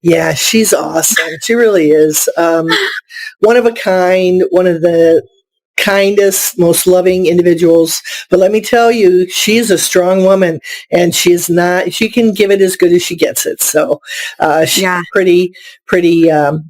Yeah, she's awesome. She really is. One of a kind, one of the kindest, most loving individuals. But let me tell you, she's a strong woman, and she can give it as good as she gets it. So she's Yeah. pretty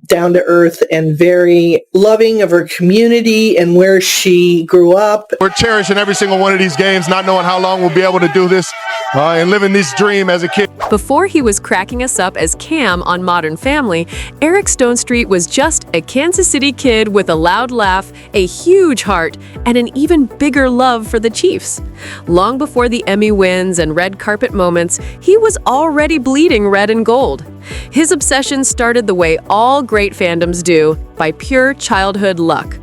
down to earth and very loving of her community and where she grew up. We're cherishing every single one of these games, not knowing how long we'll be able to do this and living this dream as a kid. Before he was cracking us up as Cam on Modern Family, Eric Stonestreet was just a Kansas City kid with a loud laugh, a huge heart, and an even bigger love for the Chiefs. Long before the Emmy wins and red carpet moments, he was already bleeding red and gold. His obsession started the way all great fandoms do, by pure childhood luck.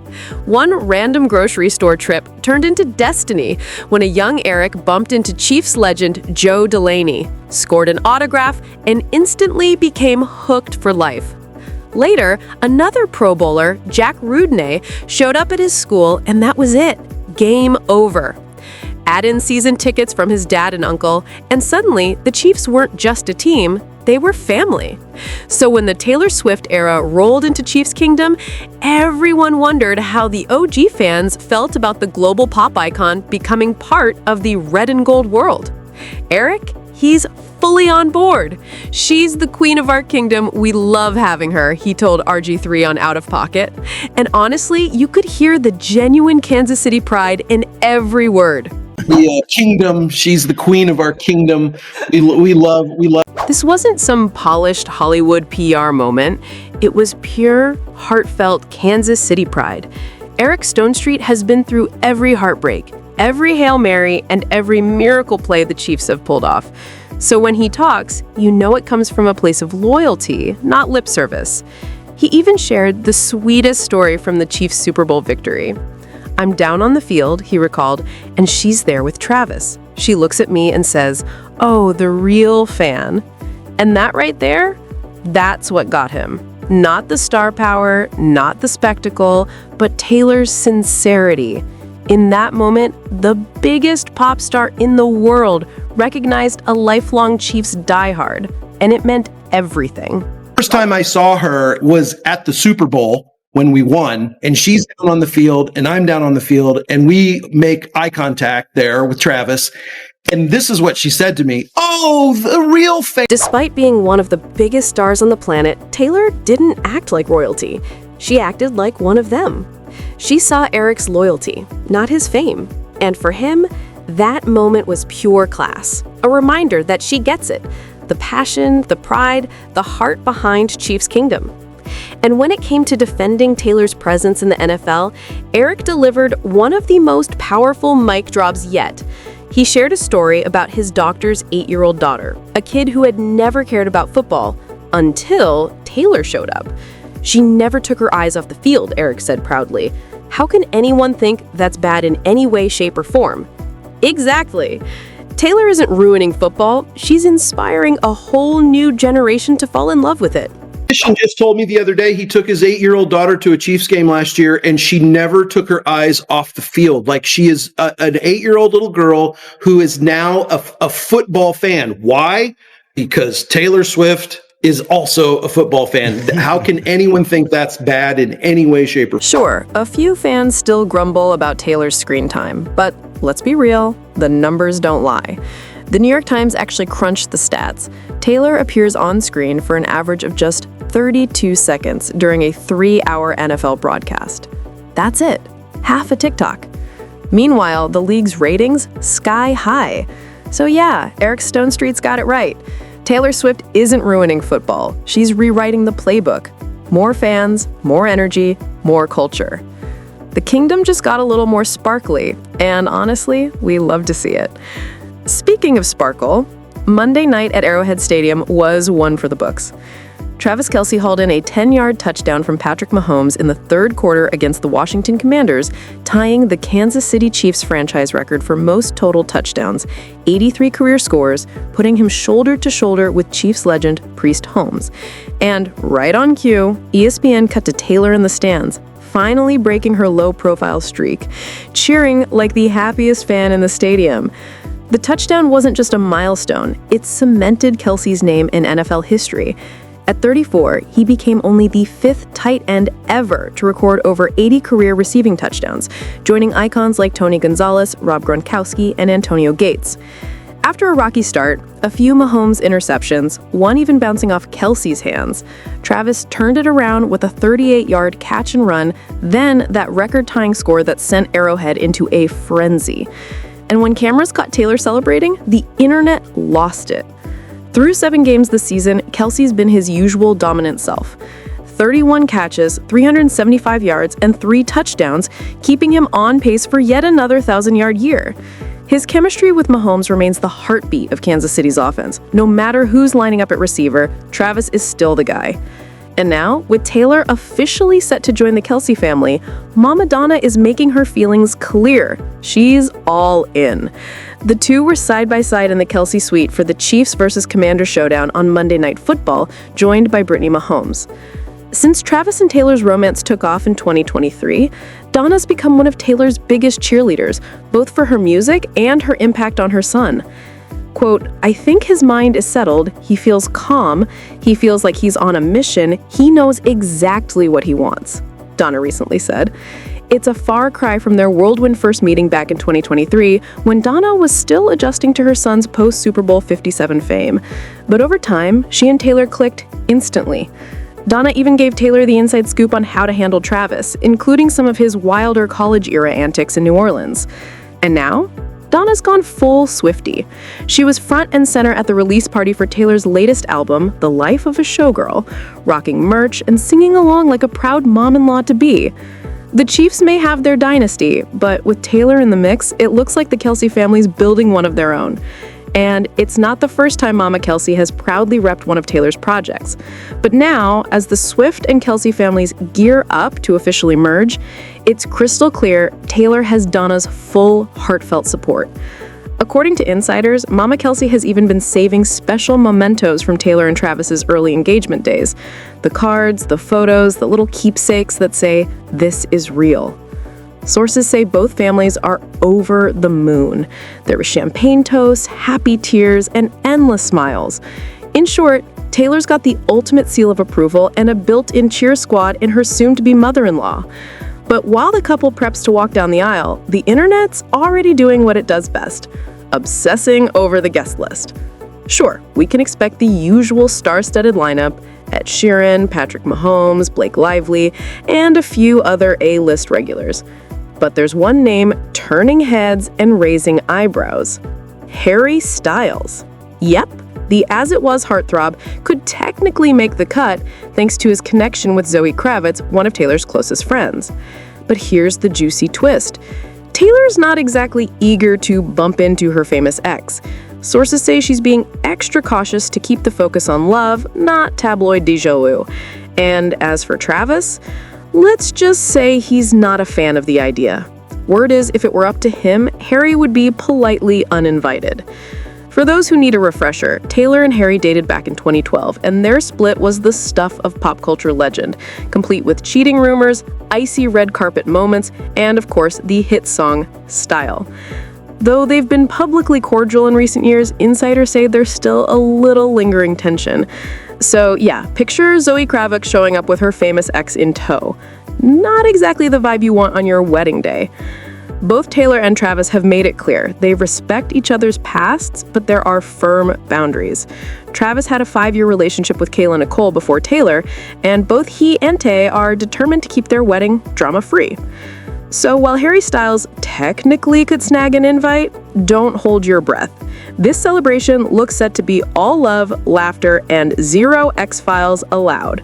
One random grocery store trip turned into destiny when a young Eric bumped into Chiefs legend Joe Delaney, scored an autograph, and instantly became hooked for life. Later, another Pro Bowler, Jack Rudnay, showed up at his school, and that was it. Game over. Add in season tickets from his dad and uncle, and suddenly the Chiefs weren't just a team, they were family. So when the Taylor Swift era rolled into Chiefs Kingdom, everyone wondered how the OG fans felt about the global pop icon becoming part of the red and gold world. Eric, he's fully on board. She's the queen of our kingdom. We love having her, he told RG3 on Out of Pocket. And honestly, you could hear the genuine Kansas City pride in every word. The kingdom, she's the queen of our kingdom. We love. This wasn't some polished Hollywood PR moment. It was pure, heartfelt Kansas City pride. Eric Stonestreet has been through every heartbreak, every Hail Mary, and every miracle play the Chiefs have pulled off. So when he talks, you know it comes from a place of loyalty, not lip service. He even shared the sweetest story from the Chiefs' Super Bowl victory. "I'm down on the field," he recalled, "and she's there with Travis. She looks at me and says, 'Oh, the real fan.'" And that right there, that's what got him. Not the star power, not the spectacle, but Taylor's sincerity. In that moment, the biggest pop star in the world recognized a lifelong Chiefs diehard, and it meant everything. First time I saw her was at the Super Bowl when we won, and she's down on the field and I'm down on the field, and we make eye contact there with Travis. And this is what she said to me: "Oh, the real fan." Despite being one of the biggest stars on the planet, Taylor didn't act like royalty. She acted like one of them. She saw Eric's loyalty, not his fame. And for him, that moment was pure class. A reminder that she gets it. The passion, the pride, the heart behind Chiefs Kingdom. And when it came to defending Taylor's presence in the NFL, Eric delivered one of the most powerful mic drops yet. He shared a story about his doctor's 8-year-old daughter, a kid who had never cared about football until Taylor showed up. "She never took her eyes off the field," Eric said proudly. "How can anyone think that's bad in any way, shape, or form?" Exactly. Taylor isn't ruining football. She's inspiring a whole new generation to fall in love with it. Christian just told me the other day he took his 8-year-old daughter to a Chiefs game last year, and she never took her eyes off the field. Like, she is an 8-year-old little girl who is now a football fan. Why? Because Taylor Swift is also a football fan. How can anyone think that's bad in any way, shape, or form? Sure, a few fans still grumble about Taylor's screen time, but let's be real, the numbers don't lie. The New York Times actually crunched the stats. Taylor appears on screen for an average of just 32 seconds during a 3-hour NFL broadcast. That's it. Half a TikTok. Meanwhile, the league's ratings sky high. So yeah, Eric Stonestreet's got it right. Taylor Swift isn't ruining football. She's rewriting the playbook. More fans, more energy, more culture. The kingdom just got a little more sparkly, and honestly, we love to see it. Speaking of sparkle, Monday night at Arrowhead Stadium was one for the books. Travis Kelce hauled in a 10-yard touchdown from Patrick Mahomes in the third quarter against the Washington Commanders, tying the Kansas City Chiefs franchise record for most total touchdowns, 83 career scores, putting him shoulder to shoulder with Chiefs legend Priest Holmes. And right on cue, ESPN cut to Taylor in the stands, finally breaking her low-profile streak, cheering like the happiest fan in the stadium. The touchdown wasn't just a milestone, it cemented Kelce's name in NFL history. At 34, he became only the 5th tight end ever to record over 80 career receiving touchdowns, joining icons like Tony Gonzalez, Rob Gronkowski, and Antonio Gates. After a rocky start, a few Mahomes interceptions, one even bouncing off Kelce's hands, Travis turned it around with a 38-yard catch and run, then that record-tying score that sent Arrowhead into a frenzy. And when cameras caught Taylor celebrating, the internet lost it. Through 7 games this season, Kelce's been his usual dominant self. 31 catches, 375 yards, and 3 touchdowns, keeping him on pace for yet another 1,000-yard year. His chemistry with Mahomes remains the heartbeat of Kansas City's offense. No matter who's lining up at receiver, Travis is still the guy. And now, with Taylor officially set to join the Kelce family, Mama Donna is making her feelings clear. She's all in. The two were side by side in the Kelce suite for the Chiefs versus Commanders showdown on Monday Night Football, joined by Brittany Mahomes. Since Travis and Taylor's romance took off in 2023, Donna's become one of Taylor's biggest cheerleaders, both for her music and her impact on her son. Quote, "I think his mind is settled, he feels calm, he feels like he's on a mission, he knows exactly what he wants," Donna recently said. It's a far cry from their whirlwind first meeting back in 2023, when Donna was still adjusting to her son's post-Super Bowl 57 fame. But over time, she and Taylor clicked instantly. Donna even gave Taylor the inside scoop on how to handle Travis, including some of his wilder college-era antics in New Orleans. And now, Donna's gone full Swiftie. She was front and center at the release party for Taylor's latest album, The Life of a Showgirl, rocking merch and singing along like a proud mom-in-law to be. The Chiefs may have their dynasty, but with Taylor in the mix, it looks like the Kelce family's building one of their own. And it's not the first time Mama Kelce has proudly repped one of Taylor's projects. But now, as the Swift and Kelce families gear up to officially merge, it's crystal clear Taylor has Donna's full, heartfelt support. According to insiders, Mama Kelce has even been saving special mementos from Taylor and Travis's early engagement days. The cards, the photos, the little keepsakes that say, "This is real." Sources say both families are over the moon. There was champagne toasts, happy tears, and endless smiles. In short, Taylor's got the ultimate seal of approval and a built-in cheer squad in her soon-to-be mother-in-law. But while the couple preps to walk down the aisle, the internet's already doing what it does best, obsessing over the guest list. Sure, we can expect the usual star-studded lineup: Ed Sheeran, Patrick Mahomes, Blake Lively, and a few other A-list regulars. But there's one name turning heads and raising eyebrows: Harry Styles. Yep, the As It Was heartthrob could technically make the cut thanks to his connection with Zoe Kravitz, one of Taylor's closest friends. But here's the juicy twist. Taylor's not exactly eager to bump into her famous ex. Sources say she's being extra cautious to keep the focus on love, not tabloid déjà vu. And as for Travis, let's just say he's not a fan of the idea. Word is, if it were up to him, Harry would be politely uninvited. For those who need a refresher, Taylor and Harry dated back in 2012, and their split was the stuff of pop culture legend, complete with cheating rumors, icy red carpet moments, and of course, the hit song, Style. Though they've been publicly cordial in recent years, insiders say there's still a little lingering tension. So yeah, picture Zoe Kravitz showing up with her famous ex in tow. Not exactly the vibe you want on your wedding day. Both Taylor and Travis have made it clear they respect each other's pasts, but there are firm boundaries. Travis had a 5-year relationship with Kayla Nicole before Taylor, and both he and Tay are determined to keep their wedding drama-free. So while Harry Styles technically could snag an invite, don't hold your breath. This celebration looks set to be all love, laughter, and 0 X-Files allowed.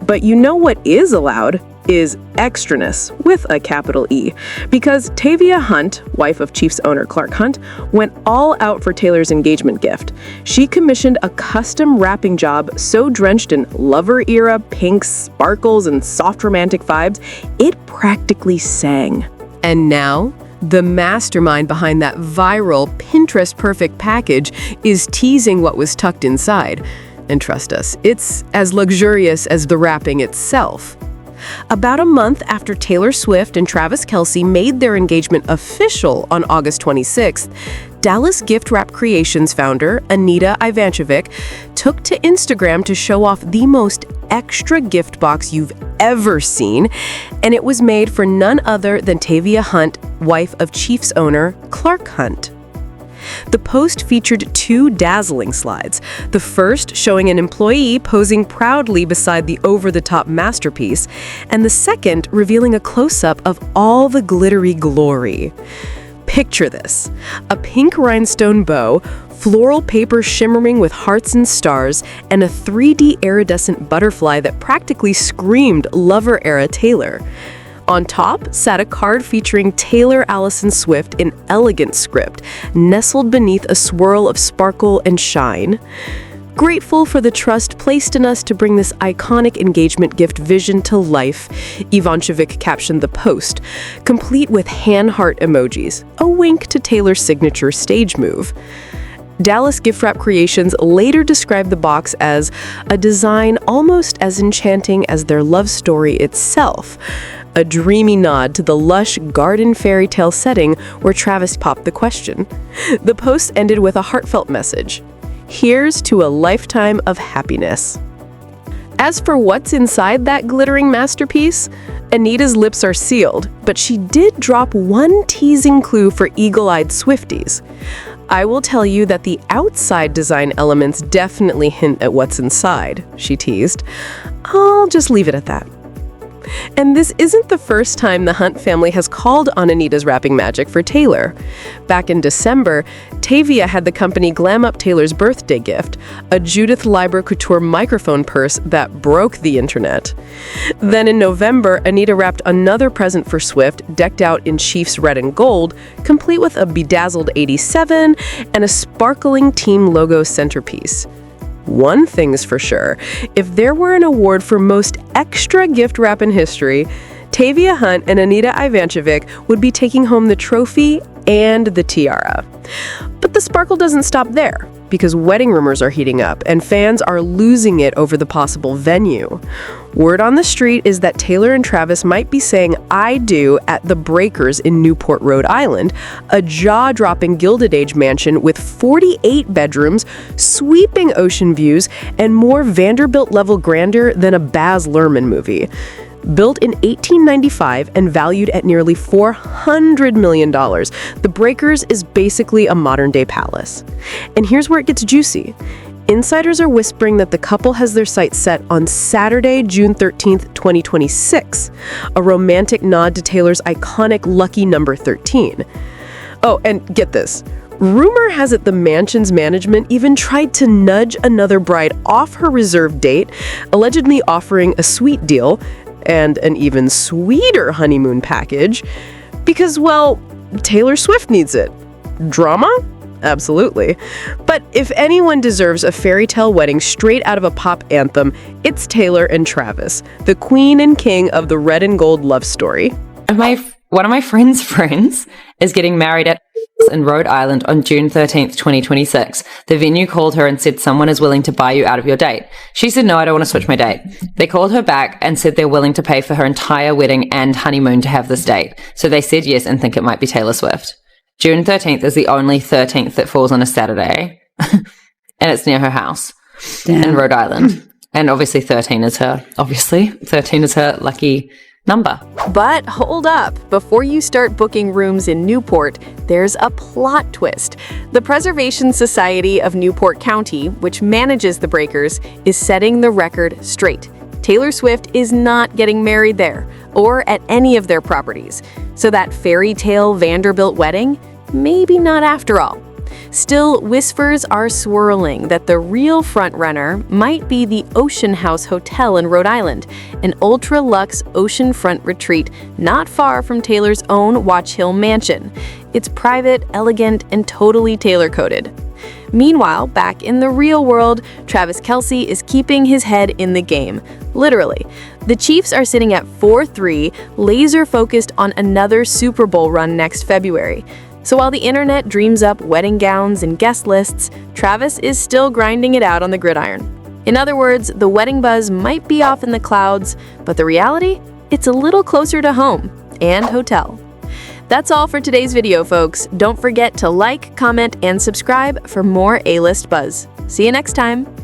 But you know what is allowed is extraness, with a capital E, because Tavia Hunt, wife of Chiefs owner Clark Hunt, went all out for Taylor's engagement gift. She commissioned a custom wrapping job so drenched in lover-era pinks, sparkles, and soft romantic vibes, it practically sang. And now, the mastermind behind that viral Pinterest-perfect package is teasing what was tucked inside. And trust us, it's as luxurious as the wrapping itself. About a month after Taylor Swift and Travis Kelce made their engagement official on August 26th, Dallas Gift Wrap Creations founder, Anita Ivancevic, took to Instagram to show off the most extra gift box you've ever seen, and it was made for none other than Tavia Hunt, wife of Chiefs owner Clark Hunt. The post featured 2 dazzling slides, the first showing an employee posing proudly beside the over-the-top masterpiece, and the second revealing a close-up of all the glittery glory. Picture this: a pink rhinestone bow, floral paper shimmering with hearts and stars, and a 3D iridescent butterfly that practically screamed Lover-era Taylor. On top sat a card featuring Taylor Allison Swift in elegant script, nestled beneath a swirl of sparkle and shine. Grateful for the trust placed in us to bring this iconic engagement gift vision to life, Ivancevic captioned the post, complete with hand heart emojis, a wink to Taylor's signature stage move. Dallas Gift Wrap Creations later described the box as a design almost as enchanting as their love story itself, a dreamy nod to the lush garden fairy tale setting where Travis popped the question. The post ended with a heartfelt message: "Here's to a lifetime of happiness." As for what's inside that glittering masterpiece, Anita's lips are sealed, but she did drop one teasing clue for eagle-eyed Swifties. "I will tell you that the outside design elements definitely hint at what's inside," she teased. "I'll just leave it at that." And this isn't the first time the Hunt family has called on Anita's wrapping magic for Taylor. Back in December, Tavia had the company glam up Taylor's birthday gift, a Judith Leiber Couture microphone purse that broke the internet. Then in November, Anita wrapped another present for Swift, decked out in Chiefs red and gold, complete with a bedazzled 87 and a sparkling team logo centerpiece. One thing's for sure, if there were an award for most extra gift wrap in history, Tavia Hunt and Anita Ivancevic would be taking home the trophy and the tiara. But the sparkle doesn't stop there, because wedding rumors are heating up and fans are losing it over the possible venue. Word on the street is that Taylor and Travis might be saying "I do" at the Breakers in Newport, Rhode Island, a jaw-dropping Gilded Age mansion with 48 bedrooms, sweeping ocean views, and more Vanderbilt-level grandeur than a Baz Luhrmann movie. Built in 1895 and valued at nearly $400 million, the Breakers is basically a modern-day palace. And here's where it gets juicy. Insiders are whispering that the couple has their sights set on Saturday, June 13th, 2026, a romantic nod to Taylor's iconic lucky number 13. Oh, and get this. Rumor has it the mansion's management even tried to nudge another bride off her reserved date, allegedly offering a sweet deal and an even sweeter honeymoon package because, well, Taylor Swift needs it. Drama? Absolutely. But if anyone deserves a fairy tale wedding straight out of a pop anthem, it's Taylor and Travis, the queen and king of the red and gold love story. One of my friends' friends is getting married at in Rhode Island on June 13th, 2026. The venue called her and said someone is willing to buy you out of your date. She said, no, I don't want to switch my date. They called her back and said they're willing to pay for her entire wedding and honeymoon to have this date. So they said yes and think it might be Taylor Swift. June 13th is the only 13th that falls on a Saturday. And it's near her house in Rhode Island. And obviously 13 is her lucky number. But hold up, before you start booking rooms in Newport, there's a plot twist. The Preservation Society of Newport County, which manages the Breakers, is setting the record straight. Taylor Swift is not getting married there, or at any of their properties. So that fairy tale Vanderbilt wedding? Maybe not after all. Still, whispers are swirling that the real frontrunner might be the Ocean House Hotel in Rhode Island, an ultra-luxe oceanfront retreat not far from Taylor's own Watch Hill mansion. It's private, elegant, and totally Taylor-coded. Meanwhile, back in the real world, Travis Kelce is keeping his head in the game. Literally. The Chiefs are sitting at 4-3, laser-focused on another Super Bowl run next February. So while the internet dreams up wedding gowns and guest lists, Travis is still grinding it out on the gridiron. In other words, the wedding buzz might be off in the clouds, but the reality? It's a little closer to home and hotel. That's all for today's video, folks. Don't forget to like, comment, and subscribe for more A-list buzz. See you next time.